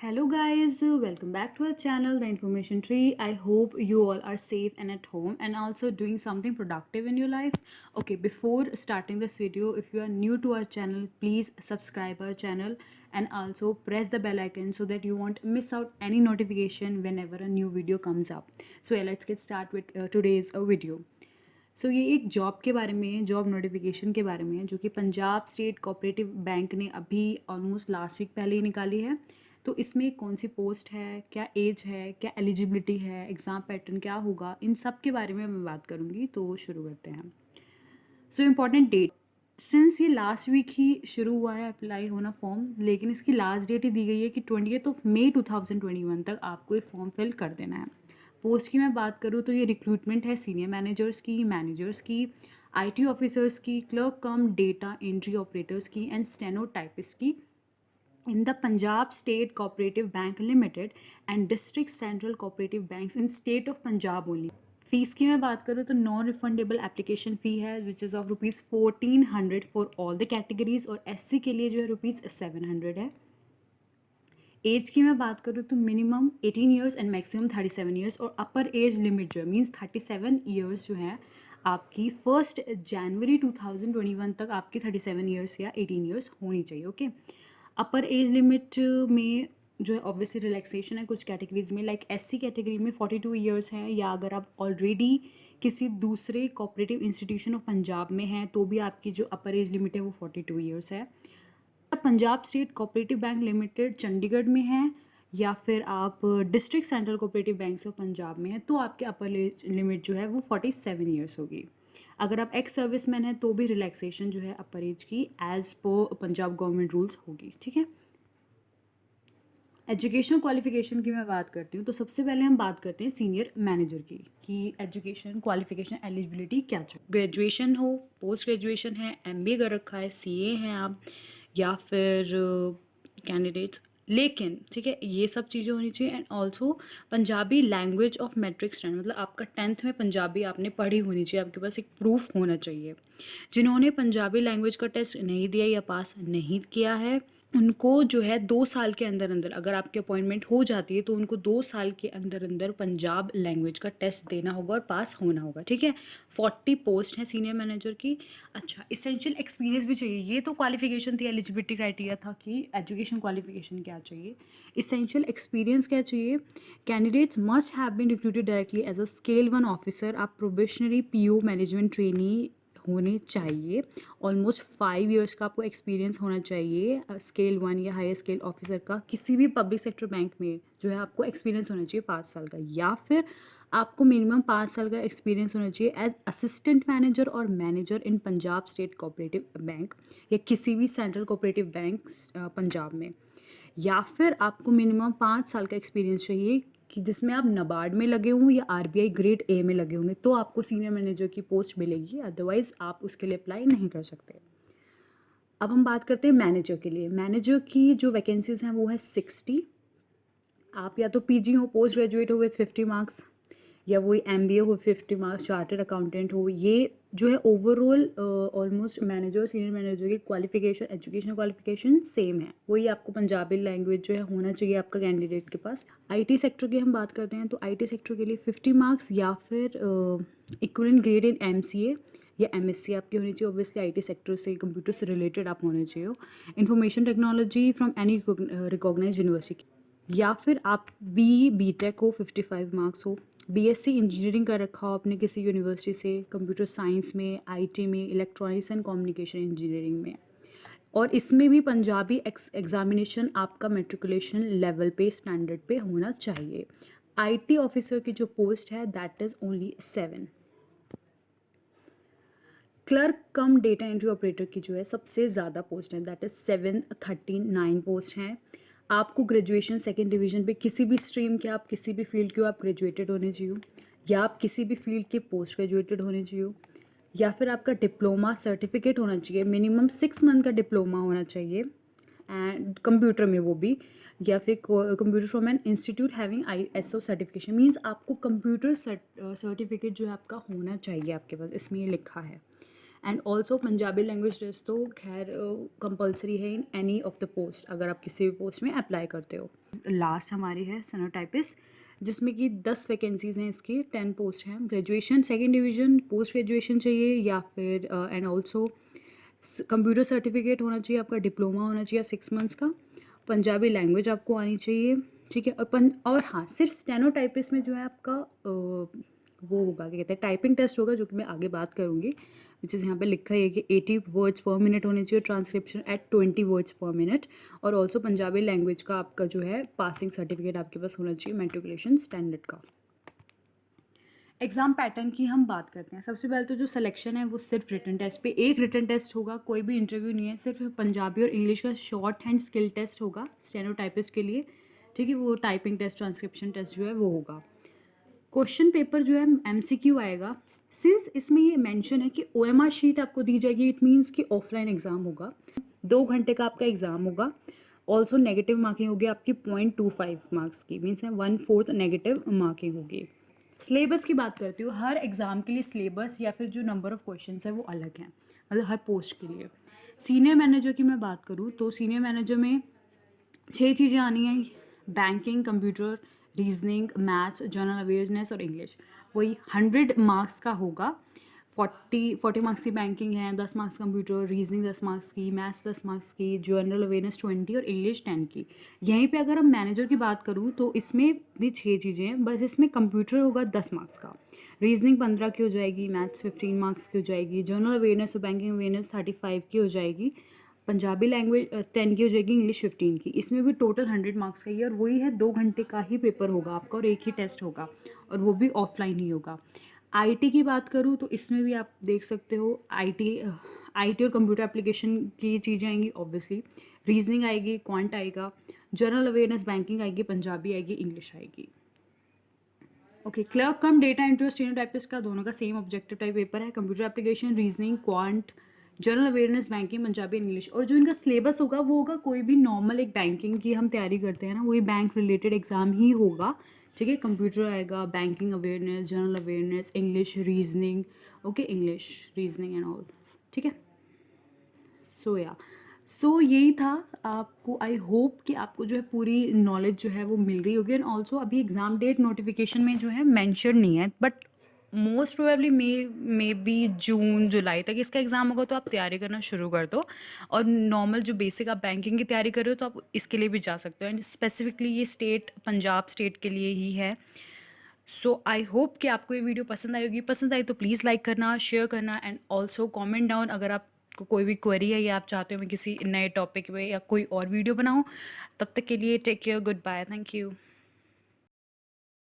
Hello guys, welcome back to our channel The Information Tree. I hope you all are safe and at home and also doing something productive in your life. Okay, before starting this video, if you are new to our channel, please subscribe our channel and also press the bell icon so that you won't miss out any notification whenever a new video comes up. So yeah, let's get started with today's video. सो ये एक job के बारे में है, job notification के बारे में है, जो कि पंजाब स्टेट कोऑपरेटिव बैंक ने अभी ऑलमोस्ट लास्ट वीक पहले ही निकाली है। तो इसमें कौन सी पोस्ट है, क्या एज है, क्या एलिजिबिलिटी है, एग्ज़ाम पैटर्न क्या होगा, इन सब के बारे में मैं बात करूँगी। तो शुरू करते हैं। सो इम्पॉर्टेंट डेट, सिंस ये लास्ट वीक ही शुरू हुआ है अप्लाई होना फॉर्म, लेकिन इसकी लास्ट डेट ही दी गई है कि 20 मई 2021 तक आपको ये फॉर्म फिल कर देना है। पोस्ट की मैं बात करूँ तो ये रिक्रूटमेंट है सीनियर मैनेजर्स की, आईटी ऑफिसर्स की, क्लर्क कम डेटा एंट्री ऑपरेटर्स की एंड स्टेनोटाइपिस्ट की in the Punjab State Cooperative Bank Limited and District Central Cooperative Banks in state of Punjab only. Fees की मैं बात करूँ तो नॉन रिफंडेबल एप्लीकेशन फ़ी है which is of ₹1400 for all the categories और SC के लिए जो है ₹700 है। एज की मैं बात करूँ तो minimum 18 years and maximum 37 years और अपर एज लिमिट जो है मीन्स 37 ईयर्स जो है आपकी 1 जनवरी 2021 तक आपकी 37 ईयर्स या 18 ईयर्स होनी चाहिए। ओके, अपर एज लिमिट में जो है ऑब्वियसली रिलैक्सेशन है कुछ कैटेगरीज में, लाइक एससी कैटेगरी में 42 ईयर्स है, या अगर आप ऑलरेडी किसी दूसरे कोऑपरेटिव इंस्टीट्यूशन ऑफ पंजाब में हैं तो भी आपकी जो अपर एज लिमिट है वो 42 ईयर्स है। Punjab state cooperative bank limited Chandigarh में है या फिर आप district central cooperative bank of Punjab में है तो आपके अपर एज लिमिट जो है वो 47 ईयर्स होगी। अगर आप एक्स सर्विसमैन हैं तो भी रिलैक्सेशन जो है अपर एज की as per Punjab government rules होगी। ठीक है, एजुकेशन क्वालिफिकेशन की मैं बात करती हूँ तो सबसे पहले हम बात करते हैं सीनियर मैनेजर की कि एजुकेशन क्वालिफिकेशन एलिजिबिलिटी क्या चाहिए। ग्रेजुएशन हो, पोस्ट ग्रेजुएशन है, एमबीए कर रखा है, सीए हैं आप, या फिर कैंडिडेट्स, लेकिन ठीक है ये सब चीज़ें होनी चाहिए। And also Punjabi language of matric stand, मतलब आपका 10th में पंजाबी आपने पढ़ी होनी चाहिए, आपके पास एक प्रूफ होना चाहिए। जिन्होंने पंजाबी लैंग्वेज का टेस्ट नहीं दिया या पास नहीं किया है उनको जो है 2 साल के अंदर अंदर, अगर आपकी अपॉइंटमेंट हो जाती है तो उनको 2 साल के अंदर अंदर पंजाब लैंग्वेज का टेस्ट देना होगा और पास होना होगा। ठीक है, 40 पोस्ट है सीनियर मैनेजर की। अच्छा, इसेंशियल एक्सपीरियंस भी चाहिए। ये तो क्वालिफिकेशन थी, एलिजिबिलिटी क्राइटेरिया था कि एजुकेशन क्वालिफिकेशन क्या चाहिए। इसेंशियल एक्सपीरियंस क्या चाहिए? Candidates must have been recruited directly as a scale 1 officer. आप प्रोबेशनरी पीओ मैनेजमेंट ट्रेनी होने चाहिए। ऑलमोस्ट 5 ईयर्स का आपको एक्सपीरियंस होना चाहिए स्केल 1 या हायर स्केल ऑफिसर का। किसी भी पब्लिक सेक्टर बैंक में जो है आपको एक्सपीरियंस होना चाहिए 5 साल का, या फिर आपको मिनिमम 5 साल का एक्सपीरियंस होना चाहिए एज असिस्टेंट मैनेजर और मैनेजर इन पंजाब स्टेट कोऑपरेटिव बैंक या किसी भी सेंट्रल कोऑपरेटिव बैंक पंजाब में, या फिर आपको मिनिमम 5 साल का एक्सपीरियंस चाहिए कि जिसमें आप नबार्ड में लगे हों या आरबीआई ग्रेड ए में लगे होंगे तो आपको सीनियर मैनेजर की पोस्ट मिलेगी, अदरवाइज़ आप उसके लिए अप्लाई नहीं कर सकते। अब हम बात करते हैं मैनेजर के लिए। मैनेजर की जो वैकेंसीज़ हैं वो है 60। आप या तो पीजी हो, पोस्ट ग्रेजुएट हो विथ 50 मार्क्स, या वही एमबीए हो 50 मार्क्स, चार्टर्ड अकाउंटेंट हो। ये जो है overall almost manager senior manager की क्वालिफिकेशन, एजुकेशन क्वालिफिकेशन सेम है। वही आपको पंजाबी लैंग्वेज जो है होना चाहिए आपका कैंडिडेट के पास। आईटी सेक्टर की हम बात करते हैं तो आईटी सेक्टर के लिए 50 मार्क्स या फिर इक्विवेलेंट ग्रेड इन एमसीए या एमएससी आपकी होनी चाहिए। ऑब्वियसली आईटी सेक्टर से, कंप्यूटर से रिलेटेड आप होने चाहिए। Information technology from any recognized university, या फिर आप बीटेक हो 55 मार्क्स हो। बीएससी इंजीनियरिंग कर रखा हो आपने किसी यूनिवर्सिटी से, कंप्यूटर साइंस में, आईटी में, इलेक्ट्रॉनिक्स एंड कम्युनिकेशन इंजीनियरिंग में। और इसमें भी पंजाबी एग्जामिनेशन आपका मेट्रिकुलेशन लेवल पे, स्टैंडर्ड पे होना चाहिए। आईटी ऑफिसर की जो पोस्ट है that is only 7। Clerk come data entry operator की जो है सबसे ज़्यादा पोस्ट है, दैट इज़ 739 पोस्ट हैं। आपको ग्रेजुएशन सेकेंड डिवीजन पे किसी भी स्ट्रीम के, आप किसी भी फील्ड के हो, आप ग्रेजुएटेड होने चाहिए, या आप किसी भी फील्ड के पोस्ट ग्रेजुएटेड होने चाहिए, या फिर आपका डिप्लोमा सर्टिफिकेट होना चाहिए, मिनिमम 6 मंथ का डिप्लोमा होना चाहिए एंड कंप्यूटर में वो भी, या फिर computer from an institute having ISO certification. Means आपको कंप्यूटर सर्टिफिकेट जो है आपका होना चाहिए आपके पास, इसमें ये लिखा है। And also Punjabi language test तो खैर कंपलसरी है in any of the post, अगर आप किसी भी पोस्ट में अप्लाई करते हो। लास्ट हमारी है स्टेनोटाइपिस्ट, जिसमें कि 10 वैकेंसीज़ हैं, इसकी 10 पोस्ट हैं। Graduation second division, post graduation चाहिए या फिर एंड ऑल्सो कंप्यूटर सर्टिफिकेट होना चाहिए, आपका डिप्लोमा होना चाहिए 6 मंथ्स का, पंजाबी लैंग्वेज आपको आनी चाहिए, ठीक है। और हाँ, सिर्फ स्टेनोटाइपिस्ट में जो है आपका वो होगा, क्या कहते हैं, टाइपिंग टेस्ट होगा, जो कि मैं आगे बात करूँगी, विच इज़ यहाँ पे लिखा है कि 80 वर्ड्स पर मिनट होने चाहिए, transcription at 20 words per minute, और ऑल्सो पंजाबी लैंग्वेज का आपका जो है पासिंग सर्टिफिकेट आपके पास होना चाहिए मैट्रिकुलेशन स्टैंडर्ड का। एग्ज़ाम पैटर्न की हम बात करते हैं। सबसे पहले तो जो सिलेक्शन है वो सिर्फ रिटन टेस्ट पे, एक रिटन टेस्ट होगा, कोई भी इंटरव्यू नहीं है, सिर्फ पंजाबी और इंग्लिश का शॉर्ट हैंड स्किल टेस्ट होगा स्टेनोटाइपिस्ट के लिए, ठीक है। वो टाइपिंग टेस्ट, ट्रांसक्रिप्शन टेस्ट जो है वो होगा। क्वेश्चन पेपर जो है एमसीक्यू आएगा। सिंस इसमें ये मेंशन है कि ओएमआर शीट आपको दी जाएगी, इट मीन्स कि ऑफलाइन एग्ज़ाम होगा, 2 घंटे का आपका एग्ज़ाम होगा। ऑल्सो नेगेटिव मार्किंग होगी आपकी 0.25 मार्क्स की, मीन्स है 1/4 नेगेटिव मार्किंग होगी। सिलेबस की बात करती हूँ, हर एग्ज़ाम के लिए सिलेबस या फिर जो नंबर ऑफ़ क्वेश्चन है वो अलग हैं, मतलब हर पोस्ट के लिए। सीनियर मैनेजर की मैं बात करूँ तो सीनियर मैनेजर में 6 चीज़ें आनी हैं, banking, computer, reasoning, maths, general awareness और इंग्लिश। वही 100 मार्क्स का होगा। 40 मार्क्स की बैंकिंग है, 10 मार्क्स कंप्यूटर, रीजनिंग 10 मार्क्स की, मैथ्स 10 मार्क्स की, जनरल अवेयरनेस 20 और इंग्लिश 10 की। यहीं पे अगर हम मैनेजर की बात करूँ तो इसमें भी 6 चीज़ें हैं, बस इसमें कंप्यूटर होगा 10 मार्क्स का, रीजनिंग 15 की हो जाएगी, मैथ्स 15 मार्क्स की हो जाएगी, जनरल अवेयरनेस और बैंकिंग अवेयरनेस 35 की हो जाएगी, पंजाबी लैंग्वेज 10 की हो जाएगी, इंग्लिश 15 की। इसमें भी टोटल 100 मार्क्स का ही है, और वही है 2 घंटे का ही पेपर होगा आपका और एक ही टेस्ट होगा, और वो भी ऑफलाइन ही होगा। आईटी की बात करूँ तो इसमें भी आप देख सकते हो, आईटी और कंप्यूटर एप्लीकेशन की चीज़ें आएंगी ऑब्वियसली, रीजनिंग आएगी, क्वांट आएगा, जनरल अवेयरनेस, बैंकिंग आएगी, पंजाबी आएगी, इंग्लिश आएगी। ओके, क्लर्क कम डेटा एंट्री और स्टेनोटाइपिस्ट का दोनों का सेम ऑब्जेक्टिव टाइप पेपर है, computer application, reasoning, quant, general awareness, banking, Punjabi, English. और जो इनका सिलेबस होगा वो होगा कोई भी नॉर्मल एक बैंकिंग की हम तैयारी करते हैं ना, वही बैंक रिलेटेड एग्जाम ही होगा, ठीक है। कंप्यूटर आएगा, banking awareness, general awareness, English, reasoning, okay, English, reasoning and all, ठीक है। सो यही था। आपको, आई होप कि आपको जो है पूरी नॉलेज जो है वो मिल गई होगी। एंड ऑल्सो अभी एग्ज़ाम डेट नोटिफिकेशन में जो है मेंशन नहीं है, but most probably maybe जून जुलाई तक इसका एग्ज़ाम होगा, तो आप तैयारी करना शुरू कर दो। और नॉर्मल जो बेसिक आप बैंकिंग की तैयारी कर रहे हो तो आप इसके लिए भी जा सकते हो, एंड स्पेसिफिकली ये स्टेट पंजाब स्टेट के लिए ही है। सो आई होप कि आपको ये वीडियो पसंद आई होगी। पसंद आई तो प्लीज़ लाइक करना, शेयर करना, एंड ऑल्सो कमेंट डाउन अगर आपको कोई भी क्वेरी है या आप चाहते हो मैं किसी नए टॉपिक पे या कोई और वीडियो बनाऊँ। तब तक के लिए take care, good bye, thank you.